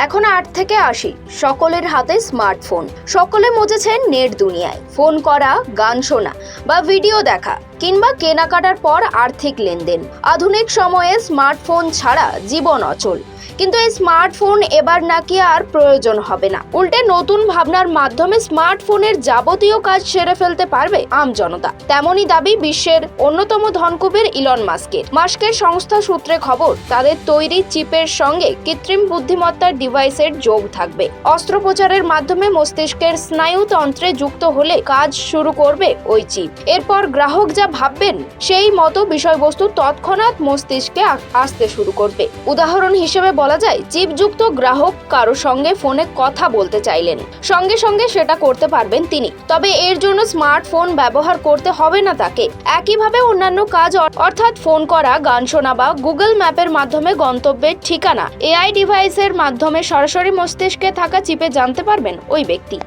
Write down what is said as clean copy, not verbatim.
এখন 8 থেকে 80 সকলের হাতে স্মার্টফোন। সকলে মজেছেন নেট দুনিয়ায়। ফোন করা, গান শোনা বা ভিডিও দেখা কিংবা কেনাকাটার পর আর্থিক লেনদেন। আধুনিক সময়ে স্মার্টফোন ছাড়া জীবন অচল। কিন্তু এই স্মার্টফোন এবার নাকি আর প্রয়োজন হবে না। উল্টে নতুন ভাবনার মাধ্যমে স্মার্টফোনের যাবতীয় কাজ সেরে ফেলতে পারবে আম জনতা। তেমনই দাবি বিশ্বের অন্যতম ধনকুবের ইলন মাস্কের। মাস্কের সংস্থা সূত্রে খবর, তাদের তৈরি চিপের সঙ্গে কৃত্রিম বুদ্ধিমত্তার ডিভাইসের যোগ থাকবে। অস্ত্রোপচারের মাধ্যমে মস্তিষ্কের স্নায়ুতন্ত্রে যুক্ত হলে কাজ শুরু করবে ওই চিপ। এরপর গ্রাহক যা ভাববেন সেই মতো বিষয়বস্তু তৎক্ষণাৎ মস্তিষ্কে আসতে শুরু করবে। উদাহরণ হিসেবে বলা যায়, চিপযুক্ত গ্রাহক কারো সঙ্গে ফোনে কথা বলতে চাইলেন, সঙ্গে সঙ্গে সেটা করতে পারবেন তিনি। তবে এর জন্য স্মার্টফোন ব্যবহার করতে হবে না তাকে। একইভাবে অন্যান্য কাজ অর্থাৎ ফোন করা, গান শোনা বা গুগল ম্যাপের মাধ্যমে গন্তব্যের ঠিকানা এআই ডিভাইসের মাধ্যমে সরাসরি মস্তিষ্কে থাকা চিপে জানতে পারবেন ওই ব্যক্তি।